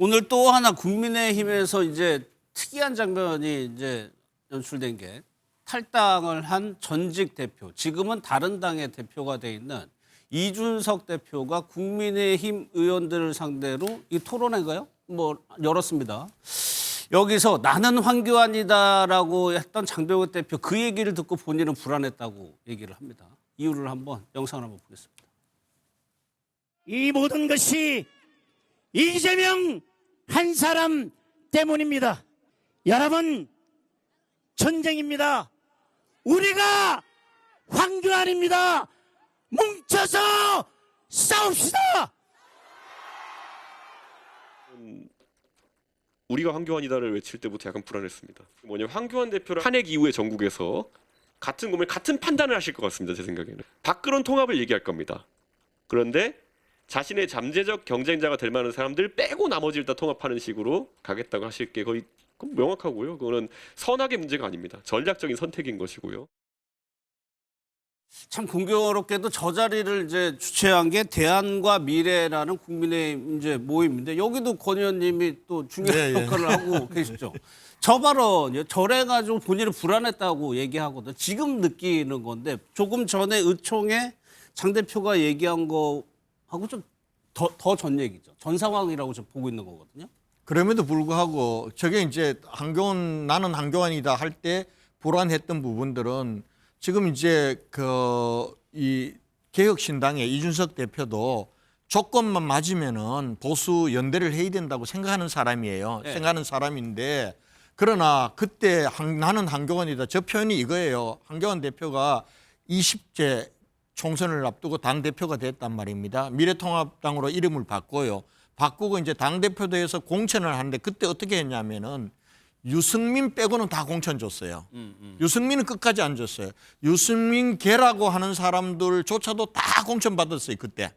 오늘 또 하나 국민의힘에서 이제 특이한 장면이 이제 연출된 게 탈당을 한 전직 대표, 지금은 다른 당의 대표가 돼 있는 이준석 대표가 국민의힘 의원들을 상대로 이 토론회인가요? 열었습니다. 여기서 나는 황교안이다라고 했던 장병호 대표 그 얘기를 듣고 본인은 불안했다고 얘기를 합니다. 이유를 한번 영상을 한번 보겠습니다. 이 모든 것이 이재명 한 사람 때문입니다. 여러분, 전쟁입니다. 우리가 황교안입니다. 뭉쳐서 싸웁시다. 우리가 황교안이다를 외칠 때부터 약간 불안했습니다. 뭐냐면 황교안 대표를 탄핵 이후에 전국에서 같은 고민, 같은 판단을 하실 것 같습니다. 제 생각에는. 밖으론 통합을 얘기할 겁니다. 그런데 자신의 잠재적 경쟁자가 될 만한 사람들 빼고 나머지를 다 통합하는 식으로 가겠다고 하실 게 거의 명확하고요. 그거는 선악의 문제가 아닙니다. 전략적인 선택인 것이고요. 참 공교롭게도 저 자리를 이제 주최한 게 대안과 미래라는 국민의힘 이제 모임인데 여기도 권 의원님이 또 중요한 역할을 하고 계시죠. 저 발언이요. 저래가지고 본인은 불안했다고 얘기하거든. 지금 느끼는 건데 조금 전에 의총에 장 대표가 얘기한 거하고 좀 더 전 얘기죠. 전 상황이라고 좀 보고 있는 거거든요. 그럼에도 불구하고 저게 이제 나는 황교안이다 할 때 불안했던 부분들은 지금 이제 이 개혁신당의 이준석 대표도 조건만 맞으면은 보수 연대를 해야 된다고 생각하는 사람이에요. 네. 생각하는 사람인데 그러나 그때 나는 황교안이다. 저 표현이 이거예요. 황교안 대표가 20대 총선을 앞두고 당대표가 됐단 말입니다. 미래통합당으로 이름을 바꿔요. 바꾸고 이제 당대표대에서 공천을 하는데 그때 어떻게 했냐면은 유승민 빼고는 다 공천 줬어요. 유승민은 끝까지 안 줬어요. 유승민 개라고 하는 사람들조차도 다 공천 받았어요. 그때.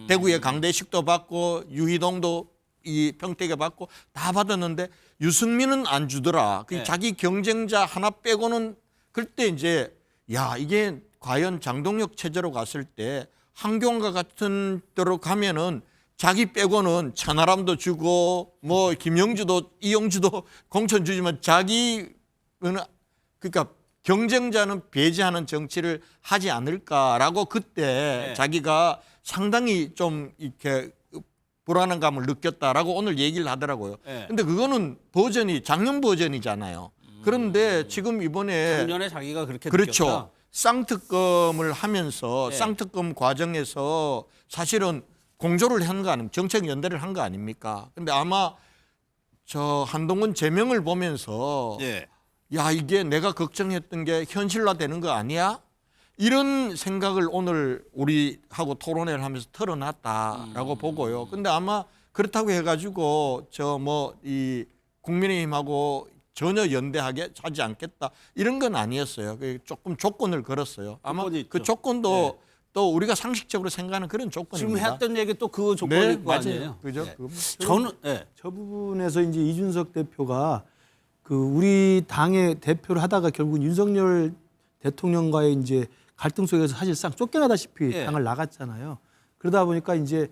대구의 강대식도 받고 유희동도 이 평택에 받고 다 받았는데 유승민은 안 주더라. 그 네. 자기 경쟁자 하나 빼고는 그때 이제 야 이게 과연 장동혁 체제로 갔을 때 황교안과 같은 데로 가면은 자기 빼고는 천하람도 주고 뭐 김영주도 이영주도 공천 주지만 자기는 그러니까 경쟁자는 배제하는 정치를 하지 않을까라고 그때 네. 자기가 상당히 좀 이렇게 불안한 감을 느꼈다라고 오늘 얘기를 하더라고요. 네. 근데 그거는 버전이 작년 버전이잖아요. 그런데 지금 이번에 작년에 자기가 그렇게 그렇죠. 느꼈다. 쌍특검을 하면서 네. 쌍특검 과정에서 사실은 공조를 한 거 아닙니까? 정책 연대를 한 거 아닙니까? 근데 아마 저 한동훈 제명을 보면서 네. 야 이게 내가 걱정했던 게 현실화되는 거 아니야? 이런 생각을 오늘 우리하고 토론회를 하면서 털어놨다라고 보고요. 근데 아마 그렇다고 해가지고 저 이 국민의힘하고 전혀 연대하게 하지 않겠다 이런 건 아니었어요. 조금 조건을 걸었어요. 아마 조건이 그 있죠. 조건도 네. 또 우리가 상식적으로 생각하는 그런 조건입니다. 지금 했던 얘기 또 그 조건일 네, 거 맞아요. 아니에요. 그죠? 네. 그거. 저는 네. 저 부분에서 이제 이준석 대표가 우리 당의 대표를 하다가 결국 윤석열 대통령과의 이제 갈등 속에서 사실상 쫓겨나다시피 예. 당을 나갔잖아요. 그러다 보니까 이제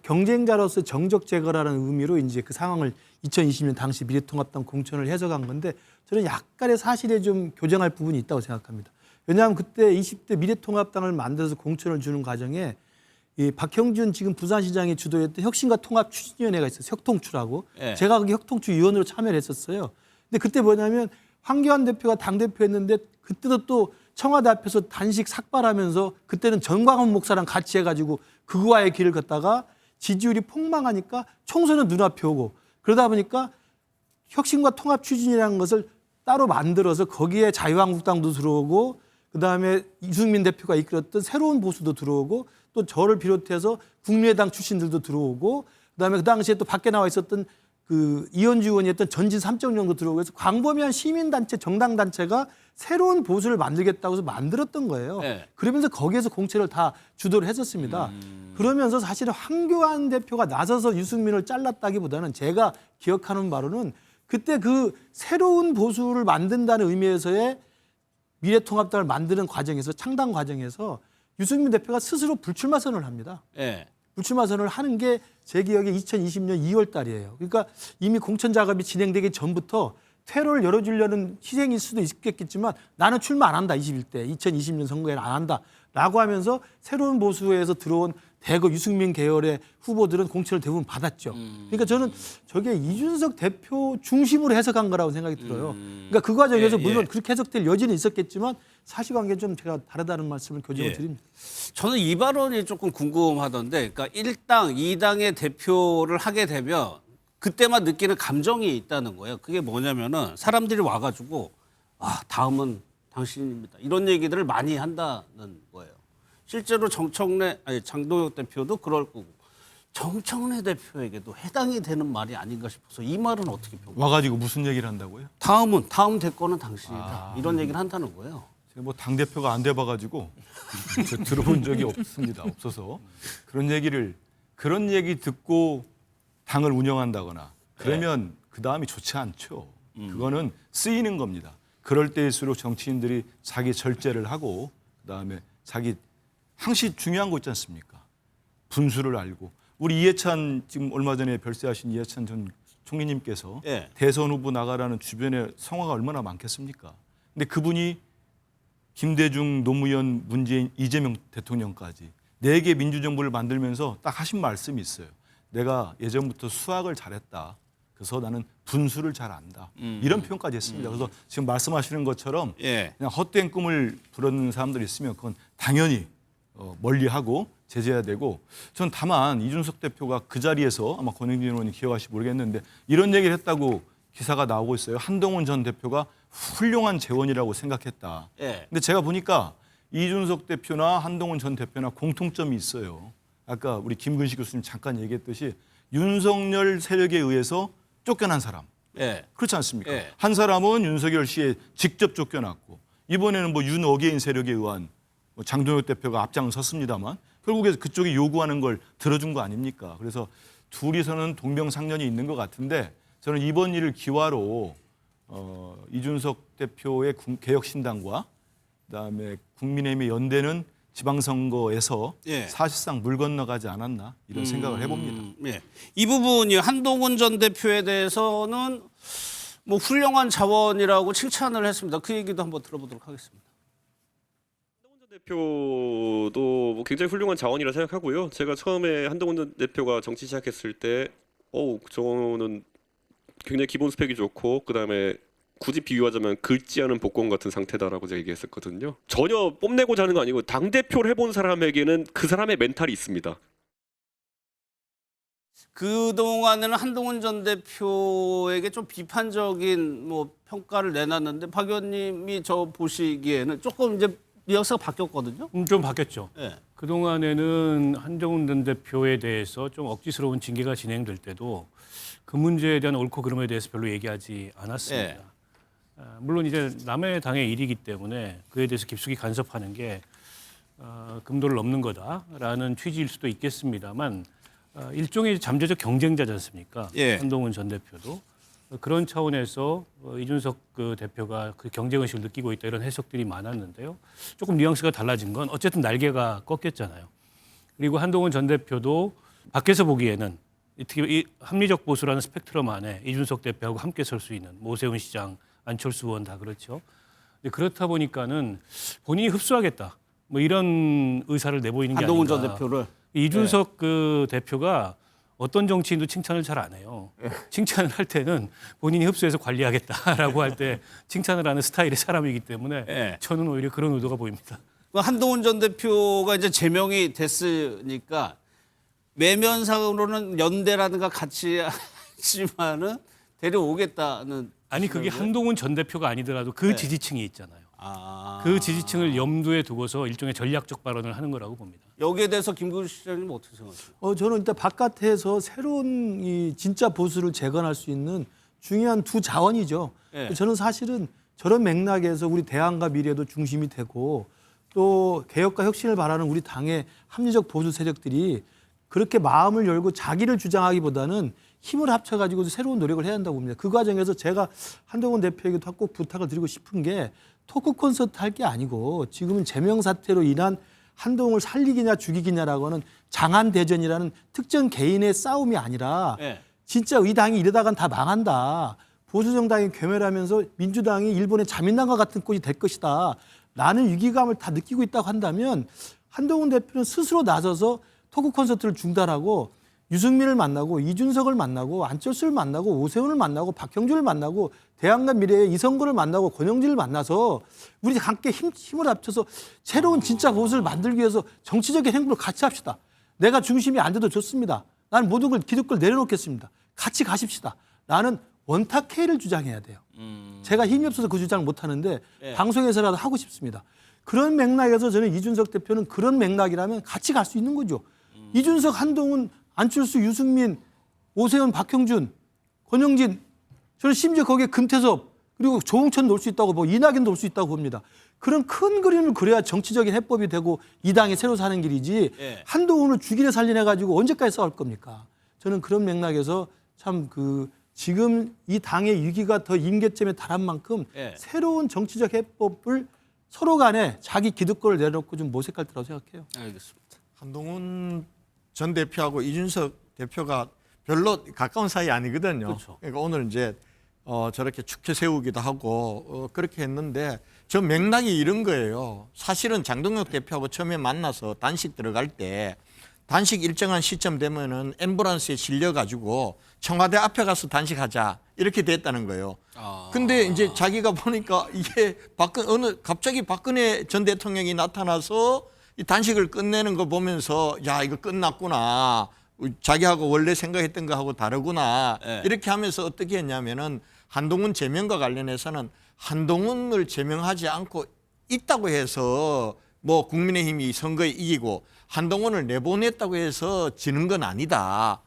경쟁자로서 정적 제거라는 의미로 이제 그 상황을 2020년 당시 미래통합당 공천을 해석한 건데 저는 약간의 사실에 좀 교정할 부분이 있다고 생각합니다. 왜냐하면 그때 20대 미래통합당을 만들어서 공천을 주는 과정에 이 박형준 지금 부산시장이 주도했던 혁신과 통합 추진위원회가 있어요. 혁통추라고. 예. 제가 거기 혁통추 위원으로 참여를 했었어요. 근데 그때 뭐냐면 황교안 대표가 당대표였는데 그때도 또 청와대 앞에서 단식 삭발하면서 그때는 전광훈 목사랑 같이 해가지고 그거와의 길을 걷다가 지지율이 폭망하니까 총선은 눈앞에 오고 그러다 보니까 혁신과 통합 추진이라는 것을 따로 만들어서 거기에 자유한국당도 들어오고 그다음에 이승민 대표가 이끌었던 새로운 보수도 들어오고 또 저를 비롯해서 국민의당 출신들도 들어오고 그다음에 그 당시에 또 밖에 나와 있었던 그 이현주 의원이 했던 전진 3.0도 들어오고 해서 광범위한 시민단체, 정당단체가 새로운 보수를 만들겠다고 해서 만들었던 거예요. 네. 그러면서 거기에서 공천을 다 주도를 했었습니다. 그러면서 사실은 황교안 대표가 나서서 유승민을 잘랐다기보다는 제가 기억하는 바로는 그때 그 새로운 보수를 만든다는 의미에서의 미래통합당을 만드는 과정에서 창당 과정에서 유승민 대표가 스스로 불출마 선언을 합니다. 예. 불출마 선언을 하는 게 제 기억에 2020년 2월 달이에요. 그러니까 이미 공천 작업이 진행되기 전부터 퇴로를 열어주려는 희생일 수도 있겠지만 나는 출마 안 한다. 21대 2020년 선거에는 안 한다. 라고 하면서 새로운 보수에서 들어온 대거 유승민 계열의 후보들은 공천을 대부분 받았죠. 그러니까 저는 저게 이준석 대표 중심으로 해석한 거라고 생각이 들어요. 그러니까 그 과정에서 예, 물론 예. 그렇게 해석될 여지는 있었겠지만 사실관계는 좀 제가 다르다는 말씀을 교정을 예. 드립니다. 저는 이 발언이 조금 궁금하던데, 그러니까 1당, 2당의 대표를 하게 되면 그때만 느끼는 감정이 있다는 거예요. 그게 뭐냐면은 사람들이 와가지고 다음은 당신입니다. 이런 얘기들을 많이 한다는 거예요. 실제로 장동혁 대표도 그럴 거고 정청래 대표에게도 해당이 되는 말이 아닌가 싶어서 이 말은 어떻게 평가해요? 와가지고 무슨 얘기를 한다고요? 다음 대권은 당신이다. 이런 얘기를 한다는 거예요. 제가 뭐 당 대표가 안 돼봐가지고 저 들어본 적이 없습니다. 없어서 그런 얘기 듣고 당을 운영한다거나 그러면 그 다음이 좋지 않죠. 그거는 쓰이는 겁니다. 그럴 때일수록 정치인들이 자기 절제를 하고 그다음에 자기 항시 중요한 거 있지 않습니까? 분수를 알고 우리 이해찬 지금 얼마 전에 별세하신 이해찬 전 총리님께서 예. 대선 후보 나가라는 주변에 성화가 얼마나 많겠습니까? 근데 그분이 김대중, 노무현, 문재인, 이재명 대통령까지 4개 민주정부를 만들면서 딱 하신 말씀이 있어요. 내가 예전부터 수학을 잘했다. 그래서 나는 분수를 잘 안다. 이런 표현까지 했습니다. 그래서 지금 말씀하시는 것처럼 예. 그냥 헛된 꿈을 부르는 사람들이 있으면 그건 당연히 멀리하고 제재해야 되고 전 다만 이준석 대표가 그 자리에서 아마 권영진 의원이 기억하실지 모르겠는데 이런 얘기를 했다고 기사가 나오고 있어요. 한동훈 전 대표가 훌륭한 재원이라고 생각했다. 예. 근데 제가 보니까 이준석 대표나 한동훈 전 대표나 공통점이 있어요. 아까 우리 김근식 교수님 잠깐 얘기했듯이 윤석열 세력에 의해서 쫓겨난 사람. 예. 그렇지 않습니까? 예. 한 사람은 윤석열 씨에 직접 쫓겨났고 이번에는 뭐 윤어게인 세력에 의한 뭐 장동혁 대표가 앞장을 섰습니다만 결국에 그쪽이 요구하는 걸 들어준 거 아닙니까? 그래서 둘이서는 동병상련이 있는 것 같은데 저는 이번 일을 기화로 이준석 대표의 개혁신당과 그다음에 국민의힘의 연대는 지방선거에서 예. 사실상 물 건너가지 않았나 이런 생각을 해봅니다. 예. 이 부분이 한동훈 전 대표에 대해서는 뭐 훌륭한 자원이라고 칭찬을 했습니다. 그 얘기도 한번 들어보도록 하겠습니다. 한동훈 전 대표도 뭐 굉장히 훌륭한 자원이라 생각하고요. 제가 처음에 한동훈 전 대표가 정치 시작했을 때, 저는 굉장히 기본 스펙이 좋고 그다음에 굳이 비유하자면 긁지 않은 복권 같은 상태다라고 제가 얘기했었거든요. 전혀 뽐내고자 하는 거 아니고 당대표를 해본 사람에게는 그 사람의 멘탈이 있습니다. 그동안에는 한동훈 전 대표에게 좀 비판적인 뭐 평가를 내놨는데 박 의원님이 저 보시기에는 조금 이제 뉘앙스가 바뀌었거든요. 좀 바뀌었죠. 예. 그동안에는 한동훈 전 대표에 대해서 좀 억지스러운 징계가 진행될 때도 그 문제에 대한 옳고 그름에 대해서 별로 얘기하지 않았습니다. 예. 물론 이제 남의 당의 일이기 때문에 그에 대해서 깊숙이 간섭하는 게 금도를 넘는 거다라는 취지일 수도 있겠습니다만 일종의 잠재적 경쟁자지 않습니까? 예. 한동훈 전 대표도 그런 차원에서 이준석 그 대표가 그 경쟁의식을 느끼고 있다 이런 해석들이 많았는데요. 조금 뉘앙스가 달라진 건 어쨌든 날개가 꺾였잖아요. 그리고 한동훈 전 대표도 밖에서 보기에는 특히 이 합리적 보수라는 스펙트럼 안에 이준석 대표하고 함께 설 수 있는 오세훈 시장, 안철수 의원 다 그렇죠. 근데 그렇다 보니까는 본인이 흡수하겠다 뭐 이런 의사를 내보이는 게 한동훈 아닌가. 전 대표를. 이준석 그 대표가 어떤 정치인도 칭찬을 잘 안 해요. 칭찬을 할 때는 본인이 흡수해서 관리하겠다라고 할 때 칭찬을 하는 스타일의 사람이기 때문에 예. 저는 오히려 그런 의도가 보입니다. 한동훈 전 대표가 이제 제명이 됐으니까 매면상으로는 연대라든가 같이 하지만은 데려오겠다는. 아니 그게 생각이에요? 한동훈 전 대표가 아니더라도 그 네. 지지층이 있잖아요. 아. 그 지지층을 염두에 두고서 일종의 전략적 발언을 하는 거라고 봅니다. 여기에 대해서 김근식 시장님 어떻게 생각하세요? 저는 일단 바깥에서 새로운 이 진짜 보수를 재건할 수 있는 중요한 두 자원이죠. 예. 저는 사실은 저런 맥락에서 우리 대안과 미래도 중심이 되고 또 개혁과 혁신을 바라는 우리 당의 합리적 보수 세력들이 그렇게 마음을 열고 자기를 주장하기보다는 힘을 합쳐가지고 새로운 노력을 해야 한다고 봅니다. 그 과정에서 제가 한동훈 대표에게도 꼭 부탁을 드리고 싶은 게 토크 콘서트 할 게 아니고 지금은 제명 사태로 인한 한동훈을 살리기냐 죽이기냐라고는 장안대전이라는 특정 개인의 싸움이 아니라 예. 진짜 이 당이 이러다간 다 망한다. 보수정당이 괴멸하면서 민주당이 일본의 자민당과 같은 꼴이 될 것이다. 라는 위기감을 다 느끼고 있다고 한다면 한동훈 대표는 스스로 나서서 토크 콘서트를 중단하고 유승민을 만나고 이준석을 만나고 안철수를 만나고 오세훈을 만나고 박형준을 만나고 대한민국 미래의 이성근을 만나고 권영진을 만나서 우리 함께 힘을 합쳐서 새로운 진짜 보수를 만들기 위해서 정치적인 행보를 같이 합시다. 내가 중심이 안 돼도 좋습니다. 나는 모든 걸 기득권을 내려놓겠습니다. 같이 가십시다. 라는 원탁회의를 주장해야 돼요. 제가 힘이 없어서 그 주장을 못하는데 방송에서라도 하고 싶습니다. 그런 맥락에서 저는 이준석 대표는 그런 맥락이라면 같이 갈 수 있는 거죠. 이준석, 한동훈, 안철수, 유승민, 오세훈, 박형준, 권영진, 저는 심지어 거기에 금태섭 그리고 조홍천 넣을 수 있다고 뭐 이낙연 넣을 수 있다고 봅니다. 그런 큰 그림을 그려야 정치적인 해법이 되고 이 당이 새로 사는 길이지 예. 한동훈을 죽이려 살리려 가지고 언제까지 싸울 겁니까? 저는 그런 맥락에서 참 지금 이 당의 위기가 더 임계점에 달한 만큼 예. 새로운 정치적 해법을 서로 간에 자기 기득권을 내려놓고 좀 모색할 때라고 생각해요. 알겠습니다. 한동훈 전 대표하고 이준석 대표가 별로 가까운 사이 아니거든요. 그렇죠. 그러니까 오늘 이제 저렇게 축제 세우기도 하고 그렇게 했는데 저 맥락이 이런 거예요. 사실은 장동혁 대표하고 처음에 만나서 단식 들어갈 때 단식 일정한 시점 되면은 앰뷸런스에 실려가지고 청와대 앞에 가서 단식하자 이렇게 됐다는 거예요. 근데 이제 자기가 보니까 이게 갑자기 박근혜 전 대통령이 나타나서 이 단식을 끝내는 거 보면서 야 이거 끝났구나. 자기하고 원래 생각했던 거하고 다르구나. 네. 이렇게 하면서 어떻게 했냐면은 한동훈 제명과 관련해서는 한동훈을 제명하지 않고 있다고 해서 뭐 국민의힘이 선거에 이기고 한동훈을 내보냈다고 해서 지는 건 아니다.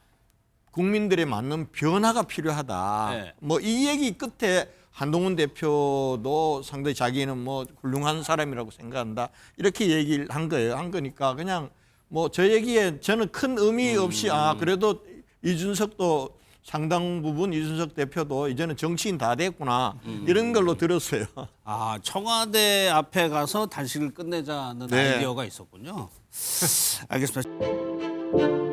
국민들에 맞는 변화가 필요하다. 네. 뭐 이 얘기 끝에 한동훈 대표도 상당히 자기는 뭐 훌륭한 사람이라고 생각한다. 이렇게 얘기를 한 거예요. 한 거니까 그냥 뭐 저 얘기에 저는 큰 의미 없이 그래도 이준석도 상당 부분 이준석 대표도 이제는 정치인 다 됐구나. 이런 걸로 들었어요. 청와대 앞에 가서 단식을 끝내자는 네. 아이디어가 있었군요. 알겠습니다.